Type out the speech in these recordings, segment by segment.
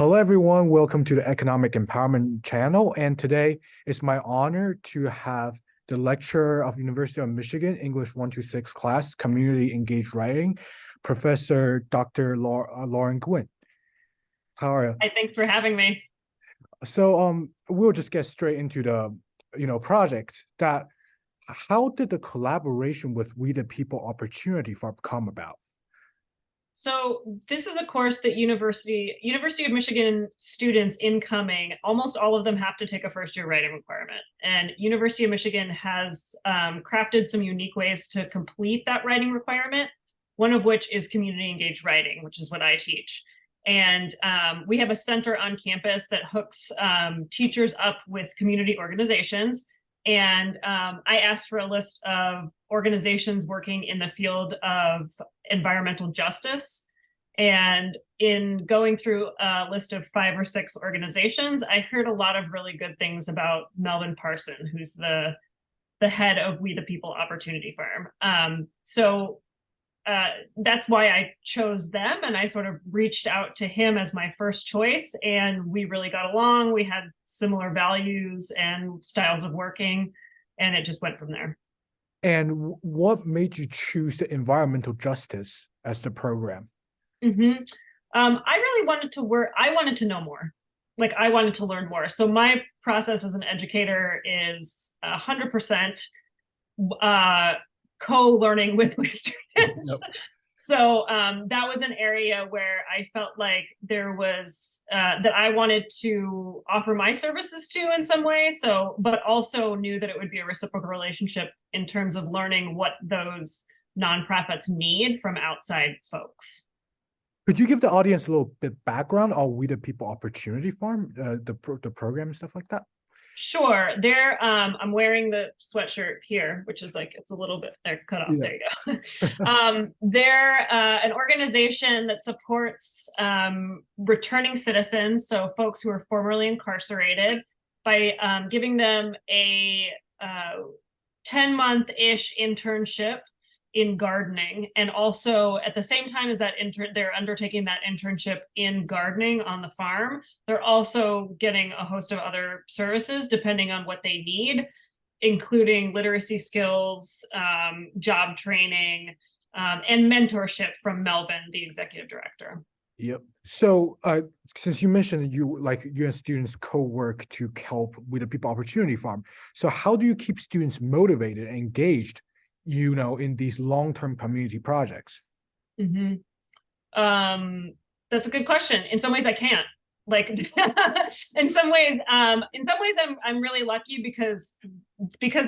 Hello, everyone. Welcome to the Economic Empowerment Channel. And today it's my honor to have the lecturer of University of Michigan, English 126 class, Community Engaged Writing, Professor Dr. Lauren Gwin. How are you? Hi, thanks for having me. So we'll just get straight into the project that how did the collaboration with We the People Opportunity Farm come about? So this is a course that University of Michigan students incoming, almost all of them have to take a first year writing requirement. And University of Michigan has crafted some unique ways to complete that writing requirement, one of which is community engaged writing, which is what I teach. And we have a center on campus that hooks teachers up with community organizations. And I asked for a list of organizations working in the field of environmental justice. And in going through a list of 5 or 6 organizations, I heard a lot of really good things about Melvin Parson, who's the head of We the People Opportunity Farm. That's why I chose them, and I sort of reached out to him as my first choice, and we really got along. We had similar values and styles of working, and it just went from there. And what made you choose the environmental justice as the program? Mm-hmm. I really wanted to work. I wanted to know more. Like I wanted to learn more. So my process as an educator is 100% co-learning with my students. Nope. So that was an area where I felt like there was that I wanted to offer my services to in some way. So, but also knew that it would be a reciprocal relationship in terms of learning what those nonprofits need from outside folks. Could you give the audience a little bit background on We the People Opportunity Farm, the program and stuff like that? Sure. I'm wearing the sweatshirt here, which is like, it's a little bit cut off. Yeah. There you go. They're an organization that supports returning citizens, so folks who are formerly incarcerated, by giving them a 10-month-ish internship in gardening, and also at the same time as that they're undertaking that internship in gardening on the farm, they're also getting a host of other services depending on what they need, including literacy skills, job training, and mentorship from Melvin, the executive director. Yep. So since you mentioned you and students co-work to help with the People Opportunity Farm, so how do you keep students motivated and engaged in these long-term community projects? Mm-hmm. That's a good question. In some ways I can't. Like in some ways I'm really lucky because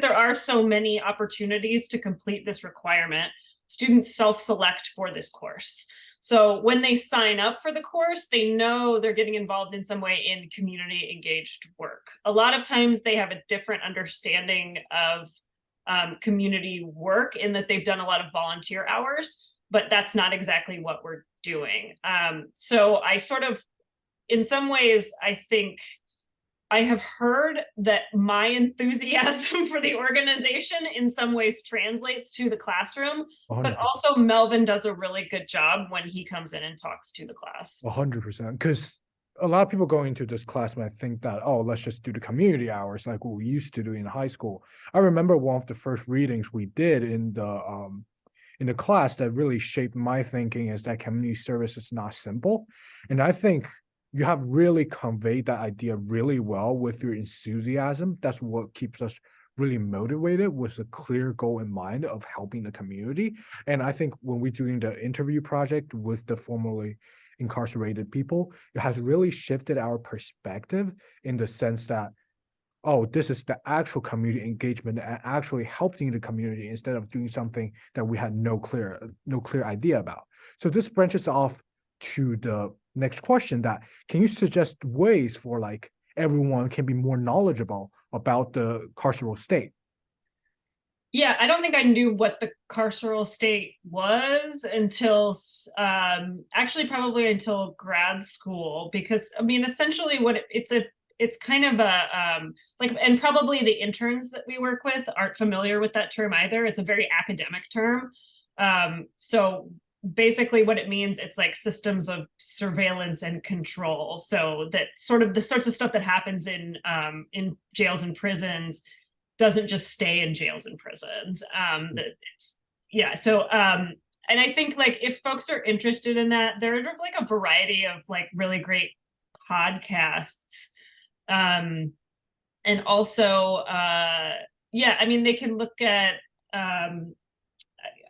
there are so many opportunities to complete this requirement. Students self-select for this course. So when they sign up for the course, they know they're getting involved in some way in community engaged work. A lot of times they have a different understanding of community work in that they've done a lot of volunteer hours, but that's not exactly what we're doing. So I sort of, in some ways, I think I have heard that my enthusiasm for the organization in some ways translates to the classroom, but 100%. also Melvin does a really good job when he comes in and talks to the class. 100%. Because a lot of people going into this class might think that, oh, let's just do the community hours like what we used to do in high school. I remember one of the first readings we did in the class that really shaped my thinking is that community service is not simple. And I think you have really conveyed that idea really well with your enthusiasm. That's what keeps us really motivated, with a clear goal in mind of helping the community. And I think when we're doing the interview project with the formerly incarcerated people, it has really shifted our perspective in the sense that, oh, this is the actual community engagement and actually helping the community instead of doing something that we had no clear idea about. So this branches off to the next question, that can you suggest ways for like everyone can be more knowledgeable about the carceral state? Yeah, I don't think I knew what the carceral state was until actually probably until grad school, because I mean, essentially it's kind of a like, and probably the interns that we work with aren't familiar with that term either. It's a very academic term. So basically what it means, it's like systems of surveillance and control. So that sort of the sorts of stuff that happens in jails and prisons doesn't just stay in jails and prisons. Yeah. So and I think like if folks are interested in that, there are like a variety of like really great podcasts. And also yeah, I mean they can look at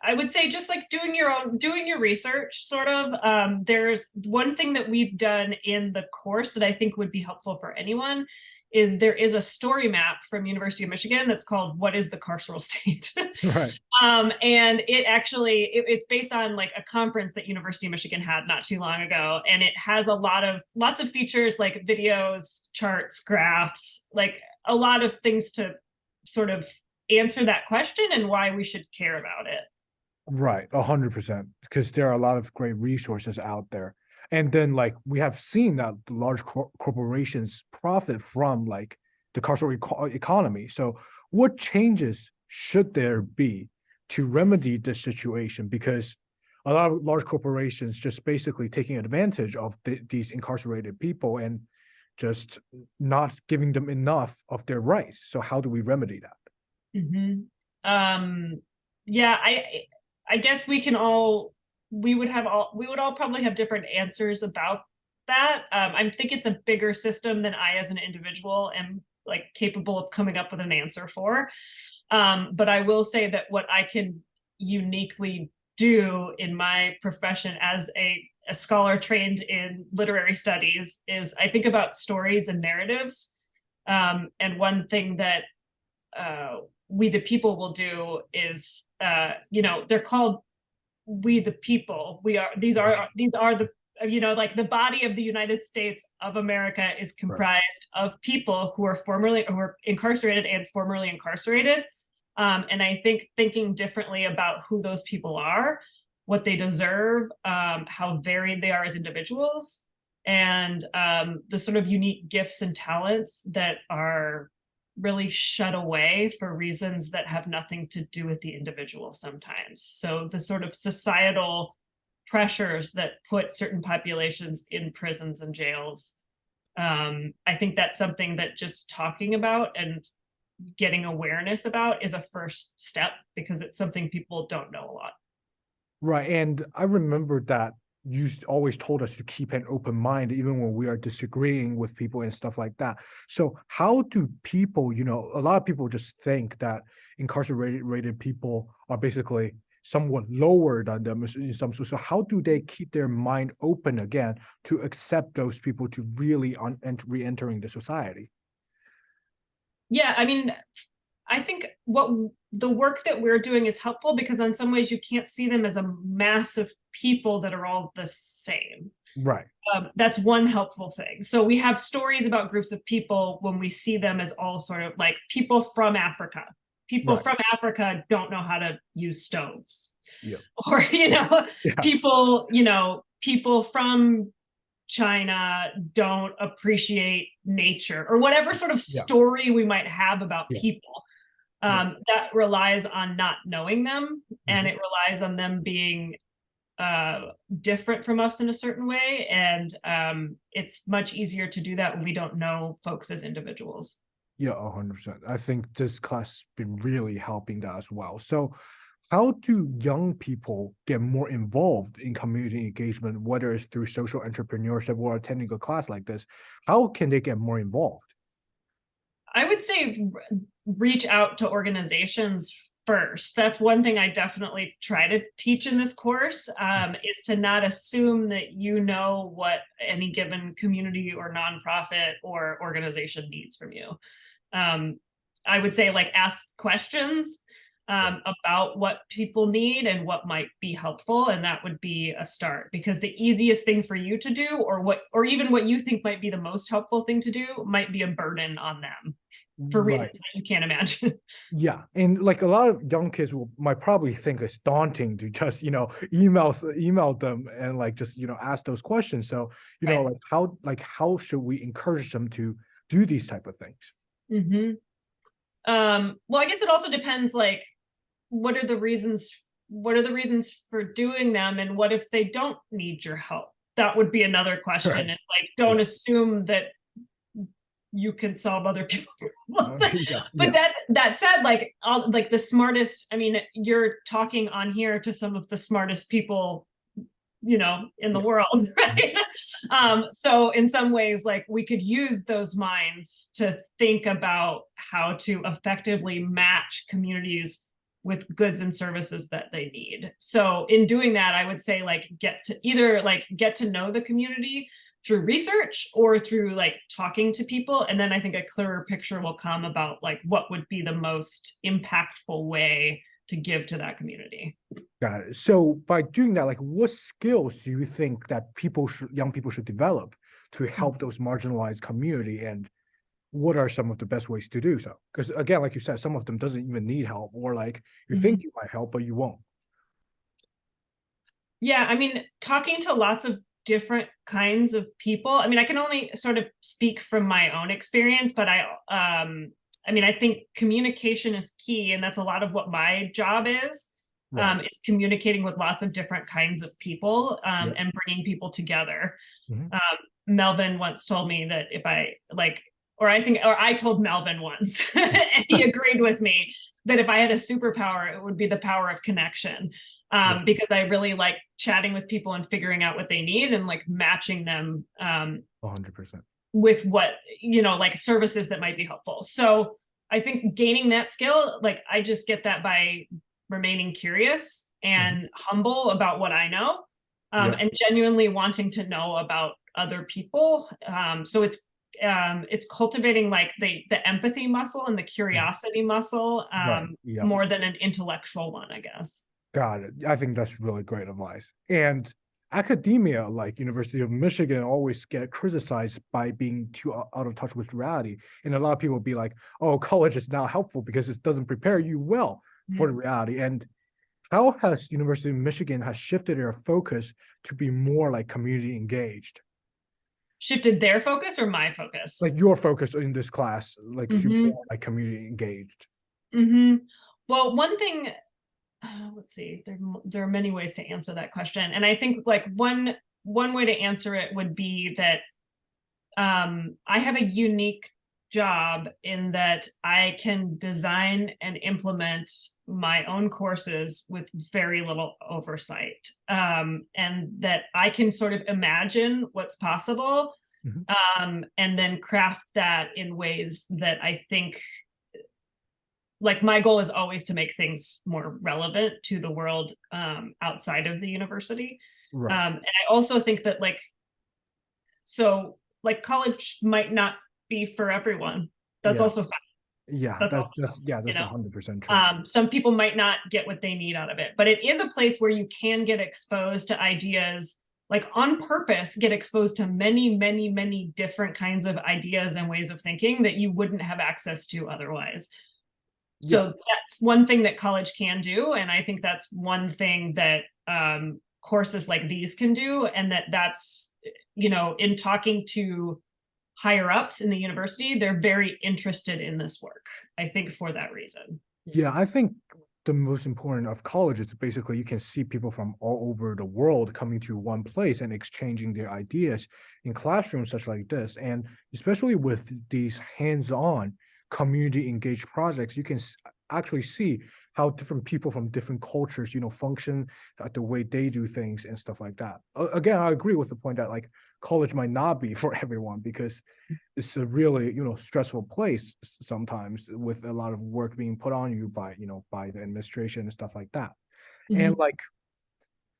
I would say just like doing your research sort of. There's one thing that we've done in the course that I think would be helpful for anyone is there is a story map from University of Michigan that's called What is the Carceral State? Right. And it actually, it's based on like a conference that University of Michigan had not too long ago. And it has lots of features like videos, charts, graphs, like a lot of things to sort of answer that question and why we should care about it. Right, 100%, because there are a lot of great resources out there. And then like we have seen that the large corporations profit from like the carceral economy. So what changes should there be to remedy this situation? Because a lot of large corporations just basically taking advantage of these incarcerated people and just not giving them enough of their rights. So how do we remedy that? Yeah, I guess we would all probably have different answers about that. I think it's a bigger system than I as an individual am like capable of coming up with an answer for. But I will say that what I can uniquely do in my profession as a scholar trained in literary studies is I think about stories and narratives. And one thing that we the people will do is they're called we the people. These are the like the body of the United States of America is comprised of people who are incarcerated and formerly incarcerated. And I think thinking differently about who those people are, what they deserve, how varied they are as individuals, and the sort of unique gifts and talents that are really shut away for reasons that have nothing to do with the individual sometimes. So the sort of societal pressures that put certain populations in prisons and jails. I think that's something that just talking about and getting awareness about is a first step because it's something people don't know a lot. Right. And I remember that you always told us to keep an open mind, even when we are disagreeing with people and stuff like that. So how do people, a lot of people just think that incarcerated people are basically somewhat lower than them in some sort. So how do they keep their mind open again to accept those people to really re-entering the society? Yeah, I mean, I think what the work that we're doing is helpful because in some ways you can't see them as a mass of people that are all the same. Right. That's one helpful thing. So we have stories about groups of people when we see them as all sort of like people from Africa. People from Africa don't know how to use stoves. Yeah. Or, people from China don't appreciate nature or whatever sort of story we might have about people. That relies on not knowing them, and it relies on them being different from us in a certain way. And it's much easier to do that when we don't know folks as individuals. Yeah, 100%. I think this class has been really helping that as well. So how do young people get more involved in community engagement, whether it's through social entrepreneurship or attending a class like this? How can they get more involved? I would say reach out to organizations first. That's one thing I definitely try to teach in this course, is to not assume that you know what any given community or nonprofit or organization needs from you. I would say like ask questions about what people need and what might be helpful, and that would be a start, because the easiest thing for you to do or even what you think might be the most helpful thing to do might be a burden on them for reasons that you can't imagine. Yeah, and like a lot of young kids might probably think it's daunting to just email them and like just ask those questions. So how should we encourage them to do these type of things? Well, I guess it also depends, like, what are the reasons what are the reasons for doing them, and what if they don't need your help? That would be another question. Right. And like, don't assume that you can solve other people's problems. Yeah, But yeah, that said, like, all like the smartest, I mean, you're talking on here to some of the smartest people, in the yeah. world, right? So in some ways, like, we could use those minds to think about how to effectively match communities with goods and services that they need. So in doing that, I would say, like, get to know the community through research or through like talking to people, and then I think a clearer picture will come about like what would be the most impactful way to give to that community. Got it. So by doing that, like what skills do you think that young people should develop to help those marginalized community, and what are some of the best ways to do so? Because again, like you said, some of them doesn't even need help, or like you think you might help, but you won't. Yeah, I mean, talking to lots of different kinds of people. I mean, I can only sort of speak from my own experience, but I mean, I think communication is key, and that's a lot of what my job Right. is communicating with lots of different kinds of people, Yep. and bringing people together. Mhm. Melvin once told me that if I like, or I told Melvin once, and he agreed with me, that if I had a superpower, it would be the power of connection. Yeah. Because I really like chatting with people and figuring out what they need and like matching them 100%. with what, like services that might be helpful. So I think gaining that skill, like I just get that by remaining curious Mhm. and humble about what I know, Yep. and genuinely wanting to know about other people. So it's cultivating like the empathy muscle and the Mhm. curiosity muscle, Right. Yep. more than an intellectual one, I guess. Got it. I think that's really great advice. And academia, like University of Michigan, always get criticized by being too out of touch with reality. And a lot of people be like, "Oh, college is not helpful because it doesn't prepare you well for the reality." And how has University of Michigan has shifted their focus to be more like community engaged? Shifted their focus or my focus? Like your focus in this class, like to Mm-hmm. more like community engaged. Mm-hmm. Well, one thing, let's see, there are many ways to answer that question. And I think like one way to answer it would be that I have a unique job in that I can design and implement my own courses with very little oversight. And that I can sort of imagine what's possible, Mhm. and then craft that in ways that I think, like, my goal is always to make things more relevant to the world, outside of the university. Right. And I also think that like college might not be for everyone. That's Yeah. also fine. Yeah. That's also That's fine, yeah. That's 100% true. some people might not get what they need out of it, but it is a place where you can get exposed to ideas, like on purpose, get exposed to many, many, many different kinds of ideas and ways of thinking that you wouldn't have access to otherwise. Yeah. So that's one thing that college can do, and I think that's one thing that courses like these can do, and that's, in talking to higher ups in the university, they're very interested in this work, I think, for that reason. Yeah, I think the most important of college is basically you can see people from all over the world coming to one place and exchanging their ideas in classrooms such like this. And especially with these hands-on community engaged projects, you can actually see how different people from different cultures, function, the way they do things and stuff like that. Again, I agree with the point that like college might not be for everyone because it's a really stressful place sometimes with a lot of work being put on you by by the administration and stuff like that. and Mhm. like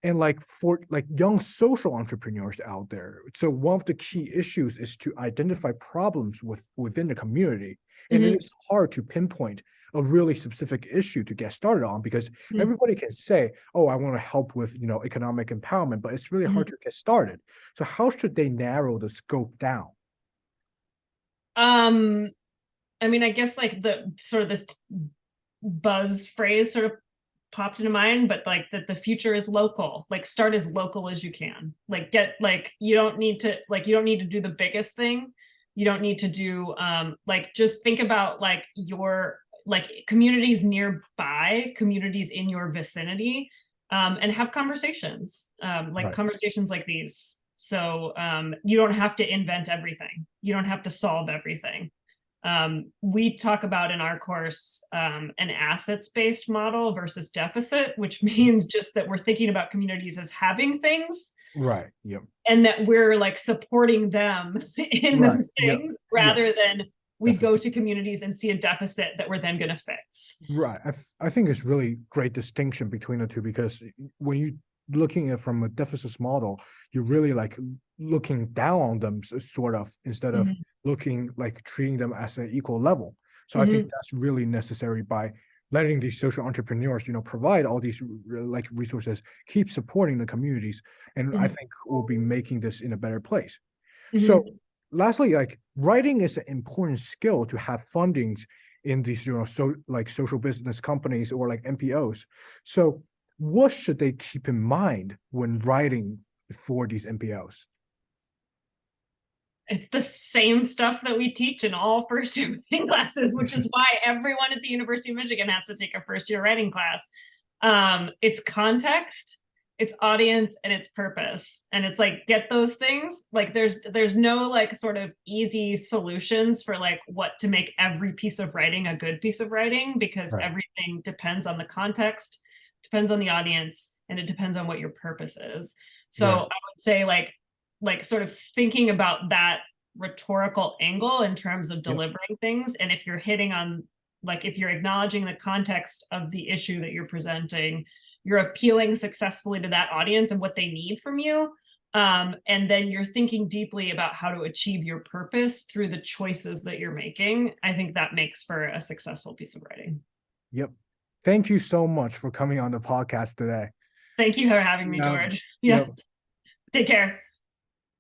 and for like young social entrepreneurs out there, so one of the key issues is to identify problems within the community, and it Mhm. is hard to pinpoint a really specific issue to get started on because Mhm. everybody can say, oh, I want to help with economic empowerment, but it's really hard Mhm. to get started. So how should they narrow the scope down? Um, I mean, I guess like the sort of this buzz phrase sort of popped into mind, but like that the future is local. Like, start as local as you can. Like, get like you don't need to do the biggest thing. You don't need to do like, just think about like like communities nearby, communities in your vicinity, and have conversations, like Right. conversations like these. So you don't have to invent everything. You don't have to solve everything. We talk about in our course an assets-based model versus deficit, which means just that we're thinking about communities as having things Right. Yep. and that we're like supporting them in Right. those Yep. things Yep. rather than we go Definitely. to communities and see a deficit that we're then going to fix. Right. I think it's really great distinction between the two, because when you looking at from a deficit model, you're really like looking down on them sort of, instead of Mhm. looking like treating them as an equal level. So I think Mhm. that's really necessary by letting these social entrepreneurs, provide all these like resources, keep supporting the communities, and I Mhm. think we'll be making this in a better place. So Mhm. lastly, like writing is an important skill to have fundings in these, so like social business companies or like NPOs. So what should they keep in mind when writing for these NPOs? It's the same stuff that we teach in all first year writing classes, which is why everyone at the University of Michigan has to take a first year writing class. It's context, it's audience, and it's purpose. And it's like, get those things. Like there's no like sort of easy solutions for like what to make every piece of writing a good piece of writing, because Right. everything depends on the context, depends on the audience, and it depends on what your purpose is. So I Right. would say like sort of thinking about that rhetorical angle in terms of Yep. delivering things. And if you're hitting on, like, if you're acknowledging the context of the issue that you're presenting, you're appealing successfully to that audience and what they need from you. And then you're thinking deeply about how to achieve your purpose through the choices that you're making. I think that makes for a successful piece of writing. Yep. Thank you so much for coming on the podcast today. Thank you for having me, Yeah. George. Yeah, Yep. take care.